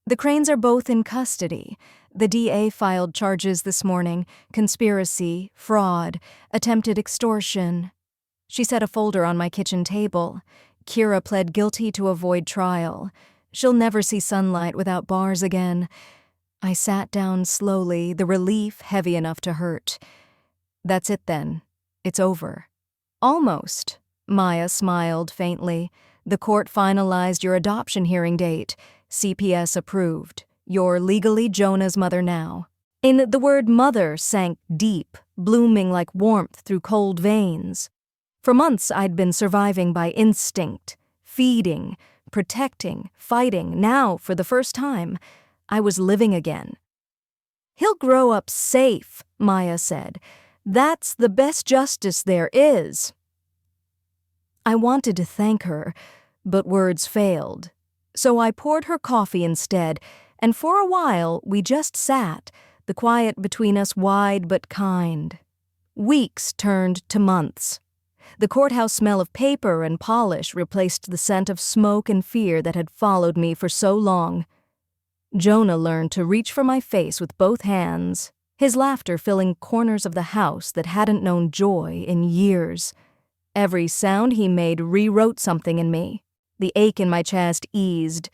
"The Cranes are both in custody. The DA filed charges this morning: conspiracy, fraud, attempted extortion." She set a folder on my kitchen table. "Kira pled guilty to avoid trial. She'll never see sunlight without bars again." I sat down slowly, the relief heavy enough to hurt. "That's it then. It's over." "Almost." Maya smiled faintly. The court finalized your adoption hearing date. CPS approved. You're legally Jonah's mother now. And the word mother sank deep, blooming like warmth through cold veins. For months I'd been surviving by instinct, feeding, protecting, fighting. Now, for the first time, I was living again. "He'll grow up safe," Maya said. "That's the best justice there is." I wanted to thank her, but words failed. So I poured her coffee instead, and for a while we just sat, the quiet between us wide but kind. Weeks turned to months. The courthouse smell of paper and polish replaced the scent of smoke and fear that had followed me for so long. Jonah learned to reach for my face with both hands, his laughter filling corners of the house that hadn't known joy in years. Every sound he made rewrote something in me. The ache in my chest eased,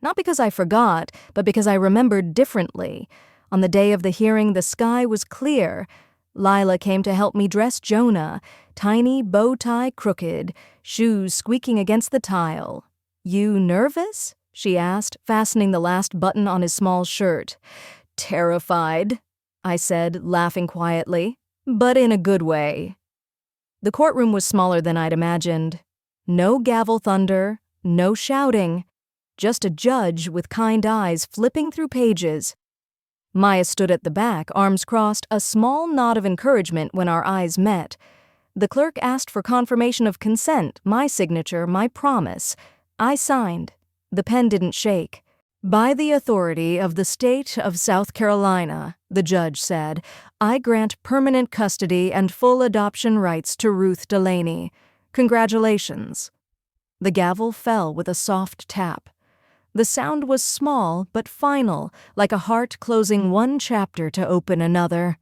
not because I forgot, but because I remembered differently. On the day of the hearing, the sky was clear. Lila came to help me dress Jonah, tiny bow tie crooked, shoes squeaking against the tile. "You nervous?" she asked, fastening the last button on his small shirt. "Terrified," I said, laughing quietly, but in a good way. The courtroom was smaller than I'd imagined. No gavel thunder, no shouting, just a judge with kind eyes flipping through pages. Maya stood at the back, arms crossed, a small nod of encouragement when our eyes met. The clerk asked for confirmation of consent, my signature, my promise. I signed. The pen didn't shake. "By the authority of the state of South Carolina," the judge said, "I grant permanent custody and full adoption rights to Ruth Delaney. Congratulations." The gavel fell with a soft tap. The sound was small but final, like a heart closing one chapter to open another.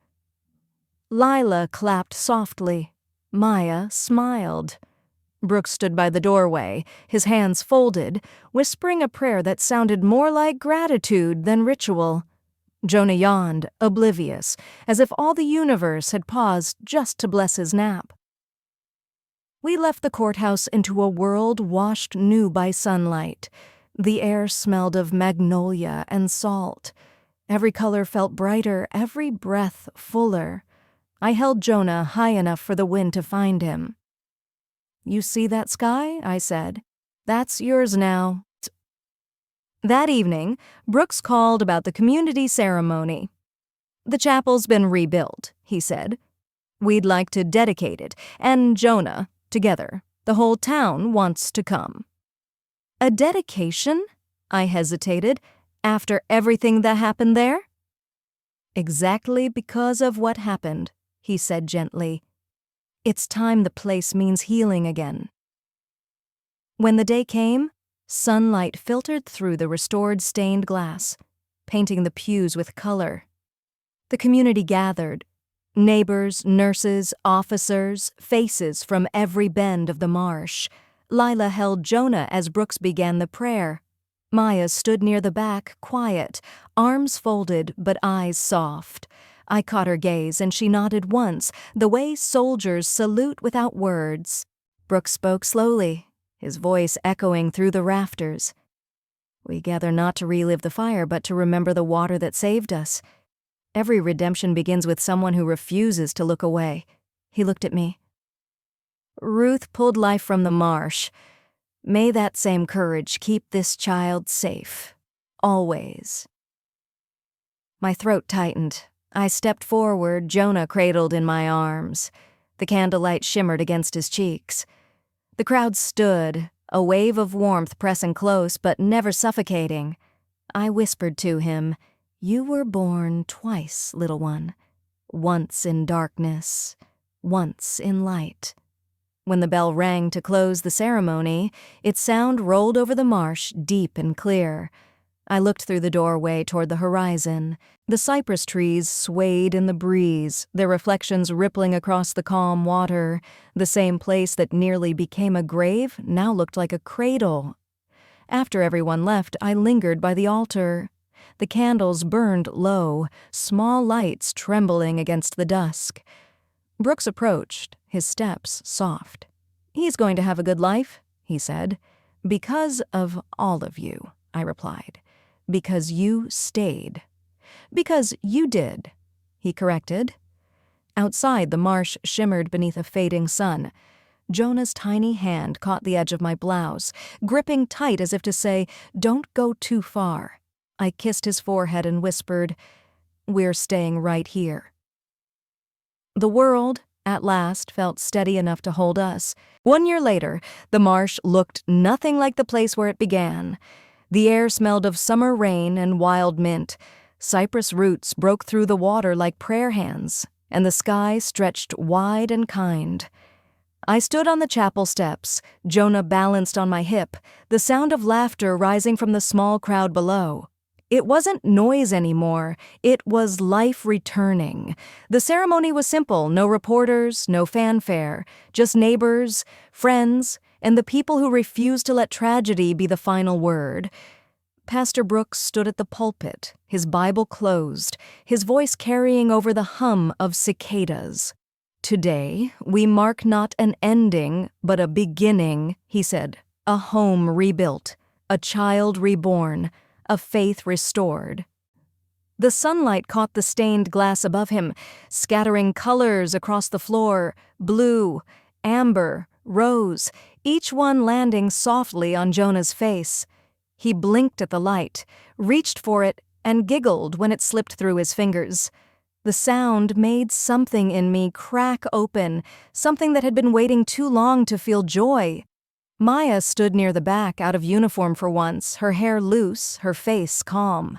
Lila clapped softly. Maya smiled. Brooks stood by the doorway, his hands folded, whispering a prayer that sounded more like gratitude than ritual. Jonah yawned, oblivious, as if all the universe had paused just to bless his nap. We left the courthouse into a world washed new by sunlight. The air smelled of magnolia and salt. Every color felt brighter, every breath fuller. I held Jonah high enough for the wind to find him. "You see that sky?" I said. "That's yours now." That evening, Brooks called about the community ceremony. "The chapel's been rebuilt," he said. "We'd like to dedicate it, and Jonah, together. The whole town wants to come." "A dedication?" I hesitated. "After everything that happened there?" "Exactly because of what happened," he said gently. "It's time the place means healing again." When the day came, sunlight filtered through the restored stained glass, painting the pews with color. The community gathered. Neighbors, nurses, officers, faces from every bend of the marsh. Lila held Jonah as Brooks began the prayer. Maya stood near the back, quiet, arms folded but eyes soft. I caught her gaze and she nodded once, the way soldiers salute without words. Brooks spoke slowly, his voice echoing through the rafters. "We gather not to relive the fire, but to remember the water that saved us. Every redemption begins with someone who refuses to look away." He looked at me. "Ruth pulled life from the marsh. May that same courage keep this child safe. Always." My throat tightened. I stepped forward, Jonah cradled in my arms. The candlelight shimmered against his cheeks. The crowd stood, a wave of warmth pressing close but never suffocating. I whispered to him, "You were born twice, little one. Once in darkness, once in light." When the bell rang to close the ceremony, its sound rolled over the marsh, deep and clear. I looked through the doorway toward the horizon. The cypress trees swayed in the breeze, their reflections rippling across the calm water. The same place that nearly became a grave now looked like a cradle. After everyone left, I lingered by the altar. The candles burned low, small lights trembling against the dusk. Brooks approached, his steps soft. "He's going to have a good life," he said. "Because of all of you," I replied. "Because you stayed." "Because you did," he corrected. Outside, the marsh shimmered beneath a fading sun. Jonah's tiny hand caught the edge of my blouse, gripping tight as if to say, "Don't go too far." I kissed his forehead and whispered, "We're staying right here." The world, at last, felt steady enough to hold us. 1 year later, the marsh looked nothing like the place where it began. The air smelled of summer rain and wild mint. Cypress roots broke through the water like prayer hands, and the sky stretched wide and kind. I stood on the chapel steps, Jonah balanced on my hip, the sound of laughter rising from the small crowd below. It wasn't noise anymore, it was life returning. The ceremony was simple, no reporters, no fanfare, just neighbors, friends, and the people who refused to let tragedy be the final word. Pastor Brooks stood at the pulpit, his Bible closed, his voice carrying over the hum of cicadas. "Today, we mark not an ending, but a beginning," he said. "A home rebuilt, a child reborn, a faith restored." The sunlight caught the stained glass above him, scattering colors across the floor, blue, amber, rose, each one landing softly on Jonah's face. He blinked at the light, reached for it, and giggled when it slipped through his fingers. The sound made something in me crack open, something that had been waiting too long to feel joy. Maya stood near the back, out of uniform for once, her hair loose, her face calm.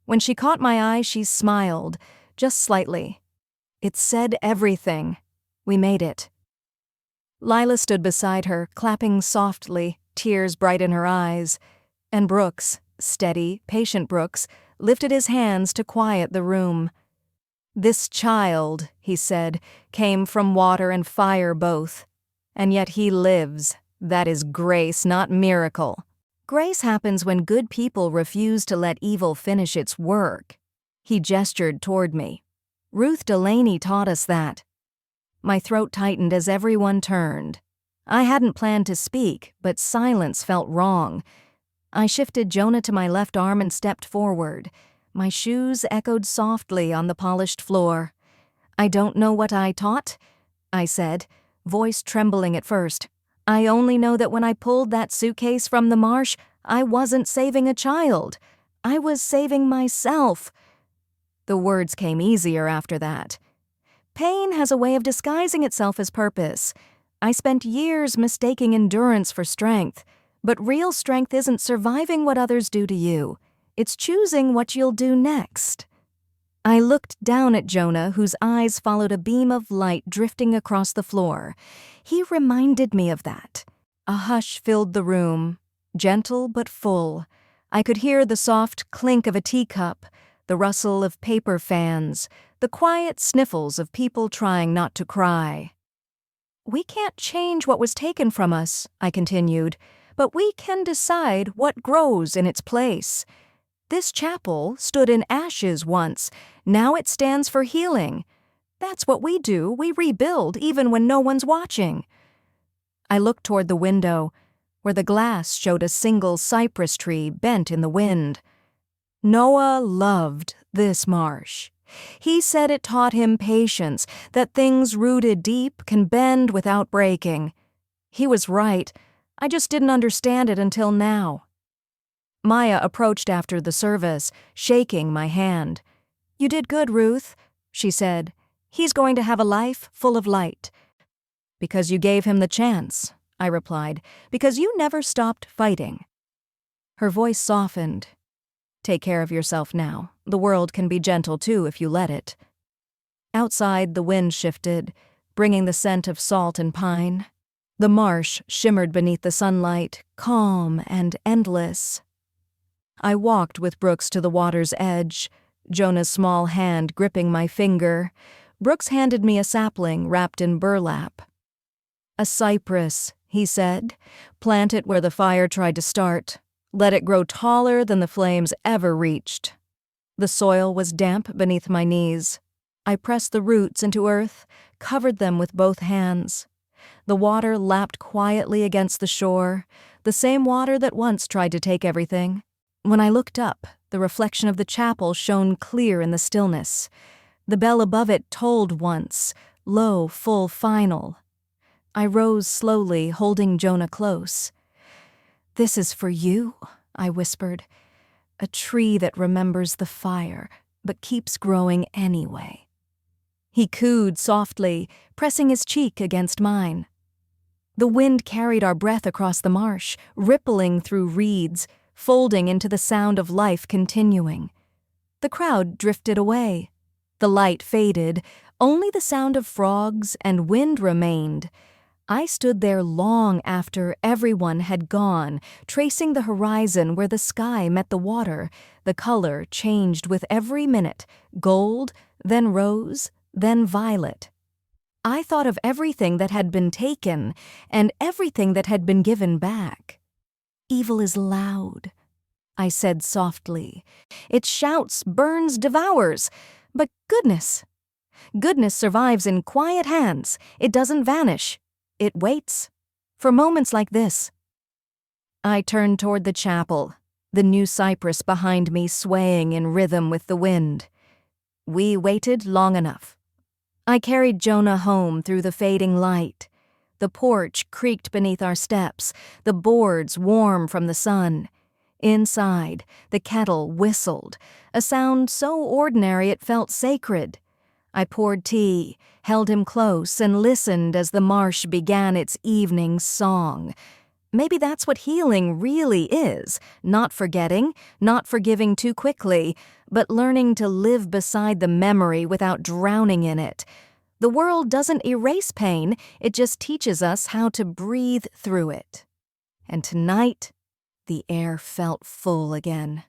When she caught my eye, she smiled, just slightly. It said everything. We made it. Lila stood beside her, clapping softly, tears bright in her eyes. And Brooks, steady, patient Brooks, lifted his hands to quiet the room. "This child," he said, "came from water and fire both. And yet he lives. That is grace, not miracle. Grace happens when good people refuse to let evil finish its work." He gestured toward me. "Ruth Delaney taught us that." My throat tightened as everyone turned. I hadn't planned to speak, but silence felt wrong. I shifted Jonah to my left arm and stepped forward. My shoes echoed softly on the polished floor. "I don't know what I taught," I said, voice trembling at first. "I only know that when I pulled that suitcase from the marsh, I wasn't saving a child. I was saving myself." The words came easier after that. Pain has a way of disguising itself as purpose. I spent years mistaking endurance for strength, but real strength isn't surviving what others do to you. It's choosing what you'll do next. I looked down at Jonah, whose eyes followed a beam of light drifting across the floor. He reminded me of that. A hush filled the room, gentle but full. I could hear the soft clink of a teacup, the rustle of paper fans, the quiet sniffles of people trying not to cry. "We can't change what was taken from us," I continued, "but we can decide what grows in its place. This chapel stood in ashes once. Now it stands for healing. That's what we do. We rebuild even when no one's watching." I looked toward the window, where the glass showed a single cypress tree bent in the wind. Noah loved this marsh. He said it taught him patience, that things rooted deep can bend without breaking. He was right. I just didn't understand it until now. Maya approached after the service, shaking my hand. "You did good, Ruth," she said. "He's going to have a life full of light." "Because you gave him the chance," I replied. "Because you never stopped fighting." Her voice softened. "Take care of yourself now. The world can be gentle too if you let it." Outside, the wind shifted, bringing the scent of salt and pine. The marsh shimmered beneath the sunlight, calm and endless. I walked with Brooks to the water's edge, Jonah's small hand gripping my finger. Brooks handed me a sapling wrapped in burlap. "A cypress," he said. "Plant it where the fire tried to start. Let it grow taller than the flames ever reached." The soil was damp beneath my knees. I pressed the roots into earth, covered them with both hands. The water lapped quietly against the shore, the same water that once tried to take everything. When I looked up, the reflection of the chapel shone clear in the stillness. The bell above it tolled once, low, full, final. I rose slowly, holding Jonah close. "This is for you," I whispered. "A tree that remembers the fire, but keeps growing anyway." He cooed softly, pressing his cheek against mine. The wind carried our breath across the marsh, rippling through reeds, folding into the sound of life continuing. The crowd drifted away. The light faded, only the sound of frogs and wind remained. I stood there long after everyone had gone, tracing the horizon where the sky met the water. The color changed with every minute, gold, then rose, then violet. I thought of everything that had been taken and everything that had been given back. "Evil is loud," I said softly. "It shouts, burns, devours. But goodness survives in quiet hands. It doesn't vanish. It waits for moments like this." I turned toward the chapel, the new cypress behind me swaying in rhythm with the wind. We waited long enough. I carried Jonah home through the fading light. The porch creaked beneath our steps, the boards warm from the sun. Inside, the kettle whistled, a sound so ordinary it felt sacred. I poured tea, held him close, and listened as the marsh began its evening song. Maybe that's what healing really is, not forgetting, not forgiving too quickly, but learning to live beside the memory without drowning in it. The world doesn't erase pain, it just teaches us how to breathe through it. And tonight, the air felt full again.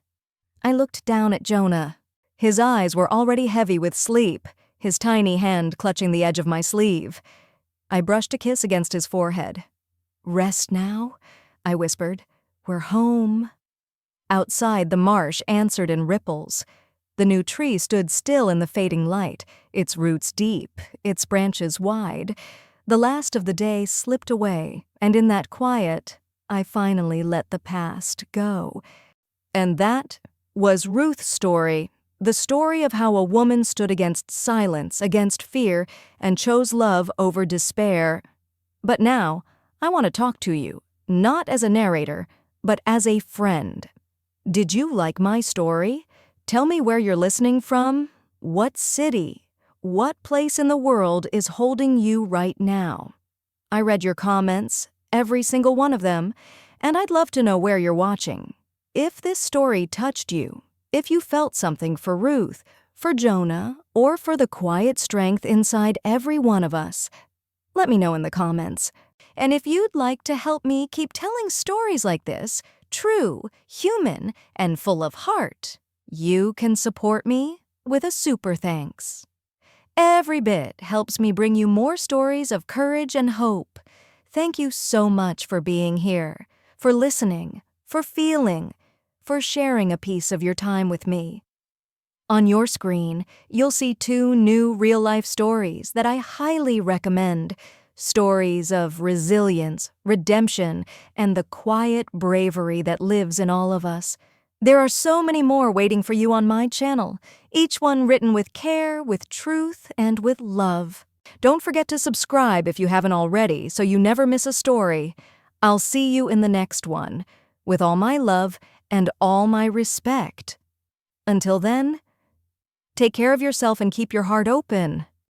I looked down at Jonah. His eyes were already heavy with sleep, his tiny hand clutching the edge of my sleeve. I brushed a kiss against his forehead. "Rest now," I whispered. "We're home." Outside, the marsh answered in ripples. The new tree stood still in the fading light, its roots deep, its branches wide. The last of the day slipped away, and in that quiet, I finally let the past go. And that was Ruth's story. The story of how a woman stood against silence, against fear, and chose love over despair. But now, I want to talk to you, not as a narrator, but as a friend. Did you like my story? Tell me where you're listening from, what city, what place in the world is holding you right now. I read your comments, every single one of them, and I'd love to know where you're watching. If this story touched you, if you felt something for Ruth, for Jonah, or for the quiet strength inside every one of us, let me know in the comments. And if you'd like to help me keep telling stories like this, true, human, and full of heart, you can support me with a super thanks. Every bit helps me bring you more stories of courage and hope. Thank you so much for being here, for listening, for feeling, for sharing a piece of your time with me. On your screen, you'll see 2 new real-life stories that I highly recommend. Stories of resilience, redemption, and the quiet bravery that lives in all of us. There are so many more waiting for you on my channel, each one written with care, with truth, and with love. Don't forget to subscribe if you haven't already so you never miss a story. I'll see you in the next one, with all my love and all my respect. Until then, take care of yourself and keep your heart open.